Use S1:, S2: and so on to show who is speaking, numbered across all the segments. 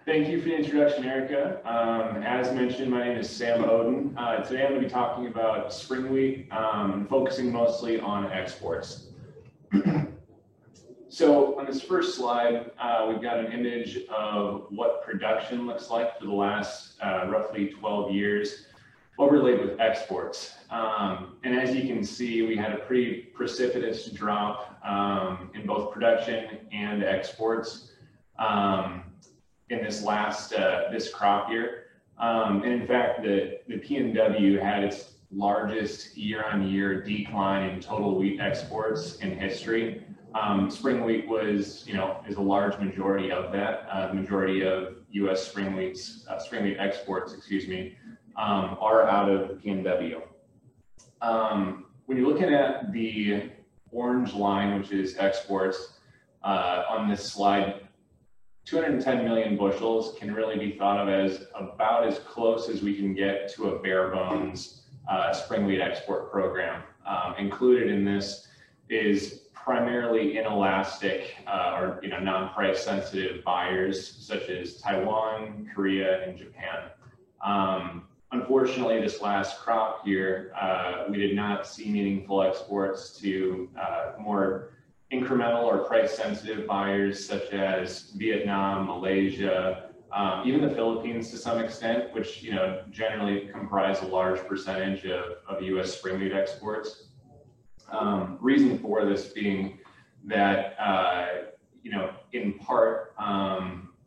S1: Thank you for the introduction, Erica. As mentioned, my name is Sam Oden. Today I'm going to be talking about spring wheat and focusing mostly on exports. So on this first slide, we've got an image of what production looks like for the last roughly 12 years overlaid with exports. And as you can see, we had a pretty precipitous drop in both production and exports in this last this crop year. And in fact, the PNW had its largest year-on-year decline in total wheat exports in history. Spring wheat was, is a large majority of that. The majority of U.S. spring wheat exports, are out of the PNW. When you're looking at the orange line, which is exports, on this slide, 210 million bushels can really be thought of as about as close as we can get to a bare bones spring wheat export program. Included in this is primarily inelastic or non-price sensitive buyers such as Taiwan, Korea, and Japan. Unfortunately, this last crop year, we did not see meaningful exports to more incremental or price-sensitive buyers such as Vietnam, Malaysia, even the Philippines to some extent, which generally comprise a large percentage of U.S. spring wheat exports. Reason for this being that in part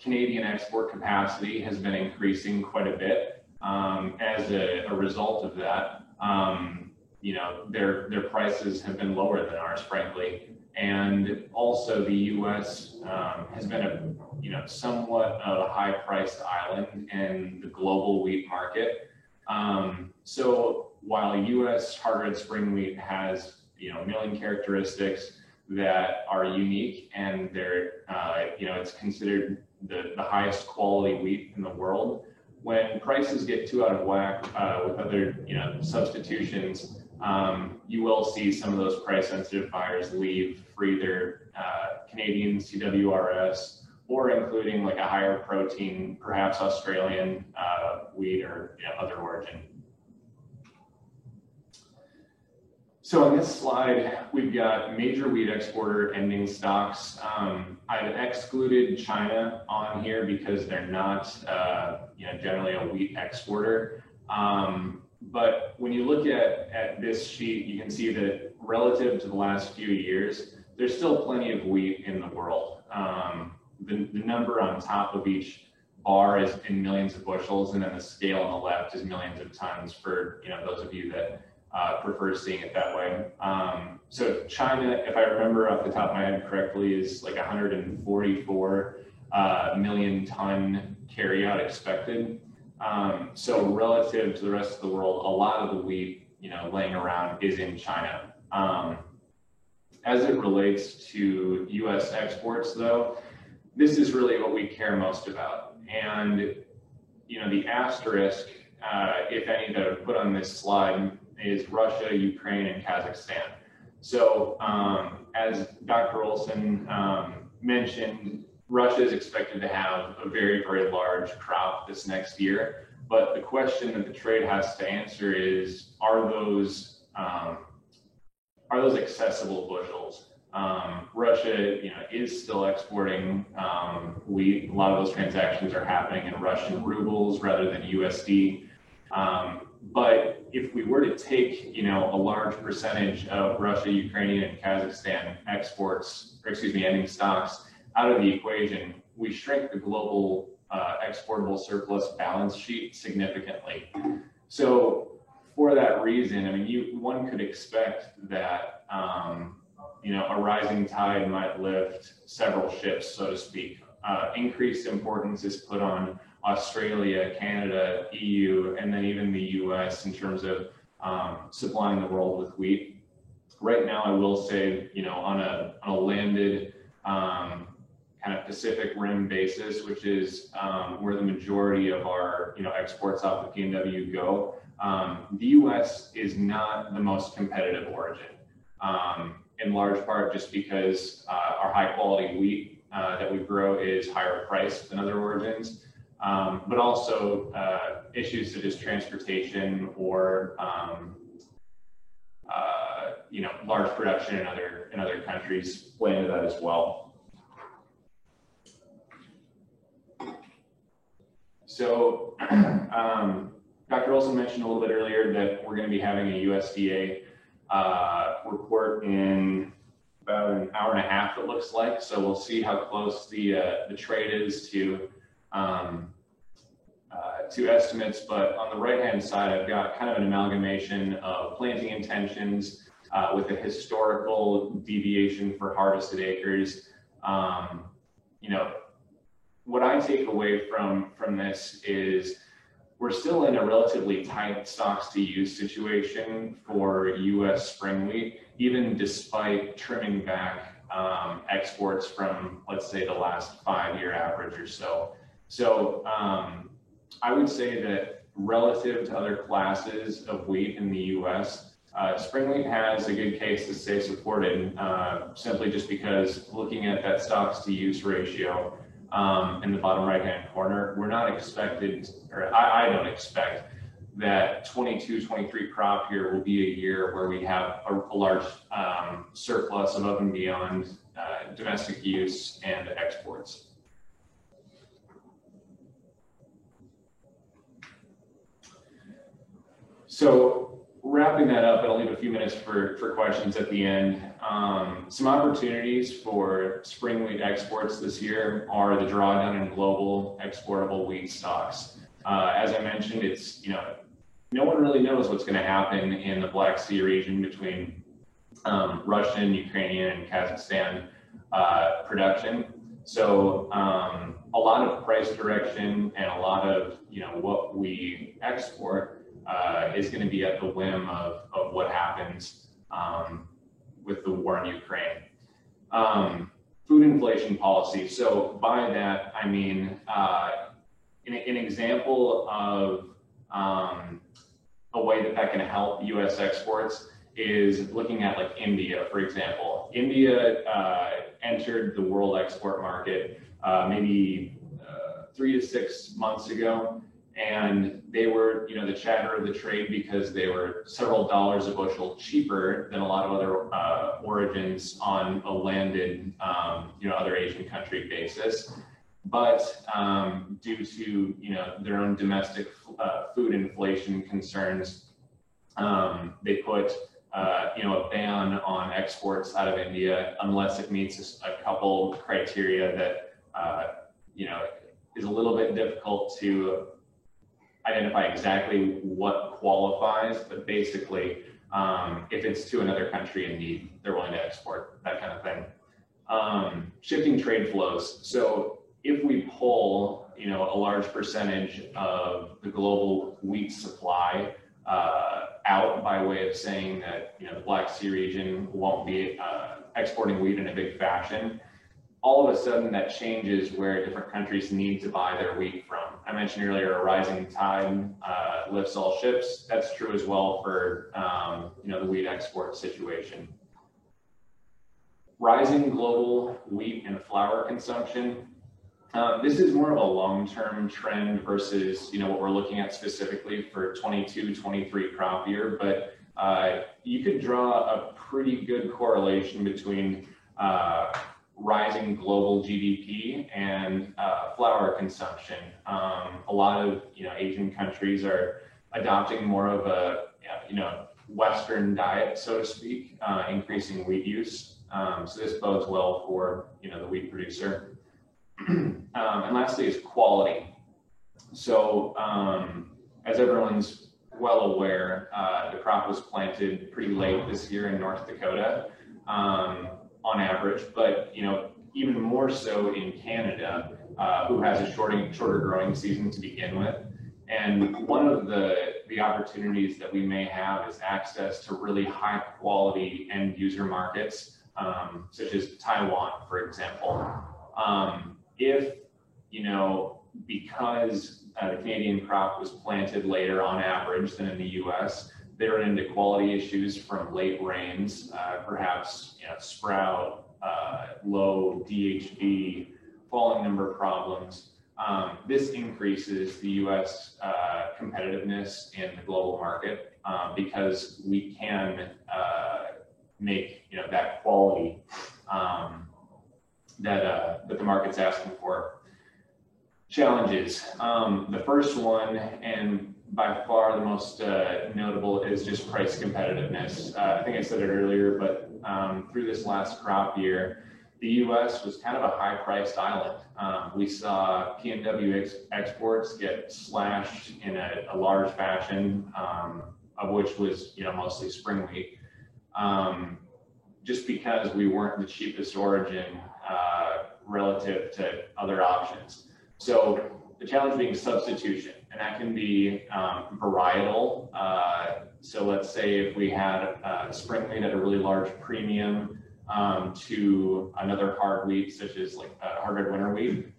S1: Canadian export capacity has been increasing quite a bit. As a result of that, their prices have been lower than ours, frankly. And also the U.S. Has been a somewhat of a high-priced island in the global wheat market. So while U.S. hard red spring wheat has milling characteristics that are unique, and they're it's considered the highest quality wheat in the world, when prices get too out of whack with other substitutions, you will see some of those price-sensitive buyers leave for either Canadian CWRS or including like a higher protein, perhaps Australian wheat or other origin. So on this slide, we've got major wheat exporter ending stocks. I've excluded China on here because they're not generally a wheat exporter. But when you look at this sheet, you can see that relative to the last few years, there's still plenty of wheat in the world. The number on top of each bar is in millions of bushels, and then the scale on the left is millions of tons for those of you that prefer seeing it that way. So China, if I remember off the top of my head correctly, is like 144 million ton carryout expected. So relative to the rest of the world, a lot of the wheat, laying around is in China. As it relates to U.S. exports, though, this is really what we care most about. And, the asterisk, if any, that I would put on this slide is Russia, Ukraine, and Kazakhstan. So as Dr. Olson mentioned, Russia is expected to have a very, very large crop this next year. But the question that the trade has to answer is, are those accessible bushels? Russia, is still exporting wheat. A lot of those transactions are happening in Russian rubles rather than USD. But if we were to take, a large percentage of Russia, Ukrainian, and Kazakhstan exports, ending stocks out of the equation, we shrink the global exportable surplus balance sheet significantly. So for that reason, one could expect that, a rising tide might lift several ships, so to speak. Increased importance is put on Australia, Canada, EU, and then even the US in terms of supplying the world with wheat. Right now, I will say, on a landed kind of Pacific Rim basis, which is where the majority of our exports off the PNW go, the US is not the most competitive origin. In large part just because our high quality wheat that we grow is higher priced than other origins. but also issues such as transportation or large production in other countries play into that as well. So Dr. Olson mentioned a little bit earlier that we're going to be having a USDA report in about an hour and a half, it looks like. So we'll see how close the trade is to estimates. But on the right-hand side, I've got kind of an amalgamation of planting intentions with a historical deviation for harvested acres. What I take away from this is we're still in a relatively tight stocks to use situation for U.S. spring wheat, even despite trimming back exports from, let's say, the last 5-year average or so. So I would say that relative to other classes of wheat in the U.S., spring wheat has a good case to stay supported, simply just because looking at that stocks to use ratio in the bottom right-hand corner, we're not expected, or I don't expect that 22-23 crop year will be a year where we have a large surplus above and beyond domestic use and exports. So wrapping that up, and I'll leave a few minutes for questions at the end. Some opportunities for spring wheat exports this year are the drawdown in global exportable wheat stocks. As I mentioned, it's, no one really knows what's going to happen in the Black Sea region between Russian, Ukrainian, and Kazakhstan production. So a lot of price direction and a lot of what we export is going to be at the whim of what happens with the war in Ukraine. Food inflation policy. So by that, I mean an example of a way that can help U.S. exports is looking at like India, for example. India entered the world export market maybe 3 to 6 months ago. And they were, the chatter of the trade because they were several dollars a bushel cheaper than a lot of other origins on a landed, other Asian country basis. But due to, their own domestic food inflation concerns, they put, a ban on exports out of India unless it meets a couple criteria that, is a little bit difficult to identify exactly what qualifies, but basically, if it's to another country in need, they're willing to export, that kind of thing. Shifting trade flows. So if we pull, a large percentage of the global wheat supply out by way of saying that, the Black Sea region won't be exporting wheat in a big fashion, all of a sudden that changes where different countries need to buy their wheat from. I mentioned earlier, a rising tide lifts all ships. That's true as well for the wheat export situation. Rising global wheat and flour consumption. This is more of a long-term trend versus what we're looking at specifically for 22-23 crop year, but you could draw a pretty good correlation between rising global GDP and flour consumption. A lot of Asian countries are adopting more of a Western diet, so to speak, increasing wheat use. So this bodes well for the wheat producer. And lastly is quality. So as everyone's well aware, the crop was planted pretty late this year in North Dakota. On average, but even more so in Canada, who has a shorter growing season to begin with. And one of the opportunities that we may have is access to really high quality end user markets, such as Taiwan, for example. If because the Canadian crop was planted later on average than in the U.S., they run into quality issues from late rains, perhaps sprout, low DHB, falling number problems. This increases the U.S. Competitiveness in the global market because we can make that quality that the market's asking for. Challenges. The first one, and by far the most notable, is just price competitiveness. I think I said it earlier, but through this last crop year, the U.S. was kind of a high-priced island. We saw PNW exports get slashed in a large fashion, of which was mostly spring wheat, just because we weren't the cheapest origin relative to other options. So the challenge being substitution, and that can be varietal. So let's say if we had spring wheat at a really large premium to another hard wheat, such as like hard red winter wheat,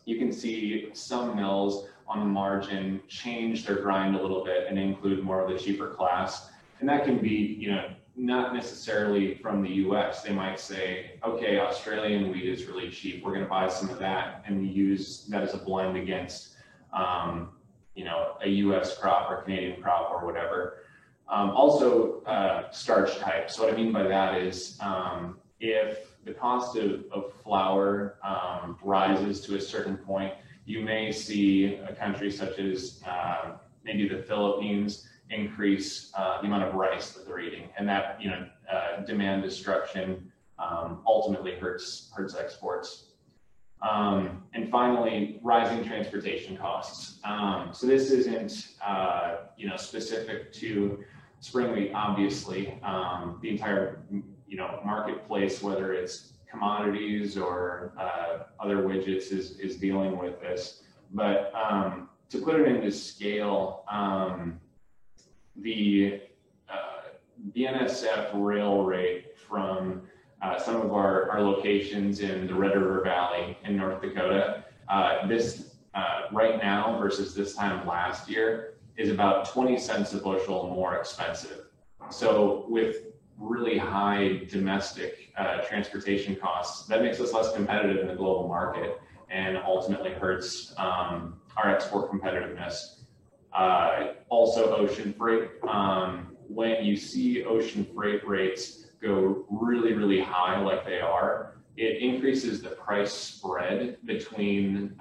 S1: you can see some mills on the margin change their grind a little bit and include more of the cheaper class. And that can be, not necessarily from the US. They might say, okay, Australian wheat is really cheap. We're going to buy some of that and use that as a blend against, a US crop or Canadian crop or whatever. Also, starch type. So what I mean by that is if the cost of flour rises to a certain point, you may see a country such as maybe the Philippines increase the amount of rice that they're eating, and that demand destruction ultimately hurts exports. And finally, rising transportation costs. So this isn't specific to spring wheat, obviously. The entire marketplace, whether it's commodities or other widgets, is dealing with this. But to put it into scale, the BNSF rail rate from some of our locations in the Red River Valley in North Dakota, this right now versus this time last year is about 20 cents a bushel more expensive. So with really high domestic transportation costs, that makes us less competitive in the global market and ultimately hurts our export competitiveness. Also ocean freight. When you see ocean freight rates go really, really high like they are, it increases the price spread between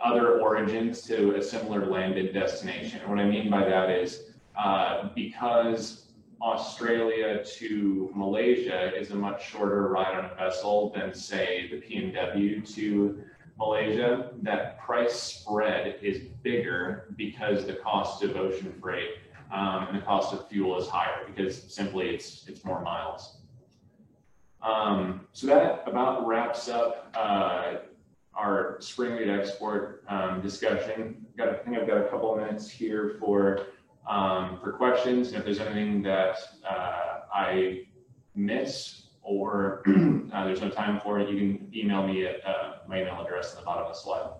S1: other origins to a similar landed destination. What I mean by that is because Australia to Malaysia is a much shorter ride on a vessel than, say, the PNW to Malaysia, that price spread is bigger because the cost of ocean freight and the cost of fuel is higher because simply it's more miles. So that about wraps up our spring wheat export discussion. I think I've got a couple of minutes here for questions. And if there's anything that I miss or there's no time for it, you can email me at my email address at the bottom of the slide.